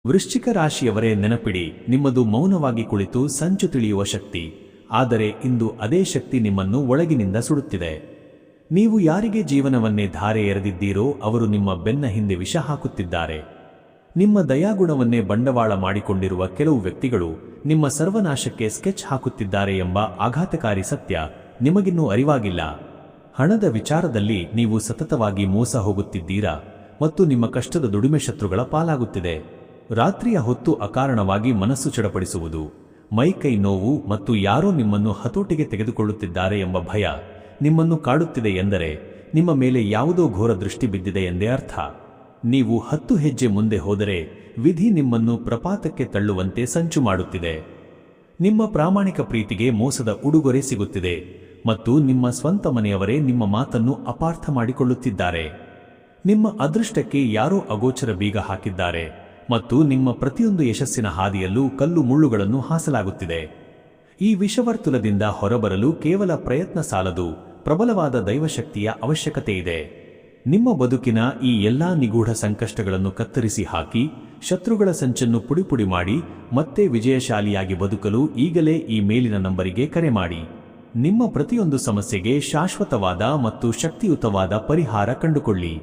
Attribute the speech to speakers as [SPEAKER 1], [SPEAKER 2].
[SPEAKER 1] ವೃಶ್ಚಿಕ ರಾಶಿಯವರೇ, ನೆನಪಿಡಿ, ನಿಮ್ಮದು ಮೌನವಾಗಿ ಕುಳಿತು ಸಂಚು ತಿಳಿಯುವ ಶಕ್ತಿ. ಆದರೆ ಇಂದು ಅದೇ ಶಕ್ತಿ ನಿಮ್ಮನ್ನು ಒಳಗಿನಿಂದ ಸುಡುತ್ತಿದೆ. ನೀವು ಯಾರಿಗೆ ಜೀವನವನ್ನೇ ಧಾರೆ ಎರೆದಿದ್ದೀರೋ ಅವರು ನಿಮ್ಮ ಬೆನ್ನ ಹಿಂದೆ ವಿಷ ಹಾಕುತ್ತಿದ್ದಾರೆ. ನಿಮ್ಮ ದಯಾಗುಣವನ್ನೇ ಬಂಡವಾಳ ಮಾಡಿಕೊಂಡಿರುವ ಕೆಲವು ವ್ಯಕ್ತಿಗಳು ನಿಮ್ಮ ಸರ್ವನಾಶಕ್ಕೆ ಸ್ಕೆಚ್ ಹಾಕುತ್ತಿದ್ದಾರೆ ಎಂಬ ಆಘಾತಕಾರಿ ಸತ್ಯ ನಿಮಗಿನ್ನೂ ಅರಿವಾಗಿಲ್ಲ. ಹಣದ ವಿಚಾರದಲ್ಲಿ ನೀವು ಸತತವಾಗಿ ಮೋಸ ಹೋಗುತ್ತಿದ್ದೀರಾ ಮತ್ತು ನಿಮ್ಮ ಕಷ್ಟದ ದುಡಿಮೆ ಶತ್ರುಗಳ ಪಾಲಾಗುತ್ತಿದೆ. ರಾತ್ರಿಯ ಹೊತ್ತು ಅಕಾರಣವಾಗಿ ಮನಸ್ಸು ಚಡಪಡಿಸುವುದು, ಮೈಕೈ ನೋವು ಮತ್ತು ಯಾರೋ ನಿಮ್ಮನ್ನು ಹತೋಟಿಗೆ ತೆಗೆದುಕೊಳ್ಳುತ್ತಿದ್ದಾರೆ ಎಂಬ ಭಯ ನಿಮ್ಮನ್ನು ಕಾಡುತ್ತಿದೆ ಎಂದರೆ ನಿಮ್ಮ ಮೇಲೆ ಯಾವುದೋ ಘೋರ ದೃಷ್ಟಿ ಬಿದ್ದಿದೆ ಎಂದೇ ಅರ್ಥ. ನೀವು 10 ಹೆಜ್ಜೆ ಮುಂದೆ ಹೋದರೆ ವಿಧಿ ನಿಮ್ಮನ್ನು ಪ್ರಪಾತಕ್ಕೆ ತಳ್ಳುವಂತೆ ಸಂಚು ಮಾಡುತ್ತಿದೆ. ನಿಮ್ಮ ಪ್ರಾಮಾಣಿಕ ಪ್ರೀತಿಗೆ ಮೋಸದ ಉಡುಗೊರೆ ಸಿಗುತ್ತಿದೆ ಮತ್ತು ನಿಮ್ಮ ಸ್ವಂತ ಮನೆಯವರೇ ನಿಮ್ಮ ಮಾತನ್ನು ಅಪಾರ್ಥ ಮಾಡಿಕೊಳ್ಳುತ್ತಿದ್ದಾರೆ. ನಿಮ್ಮ ಅದೃಷ್ಟಕ್ಕೆ ಯಾರೋ ಅಗೋಚರ ಬೀಗ ಹಾಕಿದ್ದಾರೆ ಮತ್ತು ನಿಮ್ಮ ಪ್ರತಿಯೊಂದು ಯಶಸ್ಸಿನ ಹಾದಿಯಲ್ಲೂ ಕಲ್ಲು ಮುಳ್ಳುಗಳನ್ನು ಹಾಸಲಾಗುತ್ತಿದೆ. ಈ ವಿಷವರ್ತುಲದಿಂದ ಹೊರಬರಲು ಕೇವಲ ಪ್ರಯತ್ನ ಸಾಲದು, ಪ್ರಬಲವಾದ ದೈವಶಕ್ತಿಯ ಅವಶ್ಯಕತೆ ಇದೆ. ನಿಮ್ಮ ಬದುಕಿನ ಈ ಎಲ್ಲಾ ನಿಗೂಢ ಸಂಕಷ್ಟಗಳನ್ನು ಕತ್ತರಿಸಿ ಹಾಕಿ, ಶತ್ರುಗಳ ಸಂಚನ್ನು ಪುಡಿಪುಡಿ ಮಾಡಿ ಮತ್ತೆ ವಿಜಯಶಾಲಿಯಾಗಿ ಬದುಕಲು ಈಗಲೇ ಈ ಮೇಲಿನ ನಂಬರಿಗೆ ಕರೆ ಮಾಡಿ. ನಿಮ್ಮ ಪ್ರತಿಯೊಂದು ಸಮಸ್ಯೆಗೆ ಶಾಶ್ವತವಾದ ಮತ್ತು ಶಕ್ತಿಯುತವಾದ ಪರಿಹಾರ ಕಂಡುಕೊಳ್ಳಿ.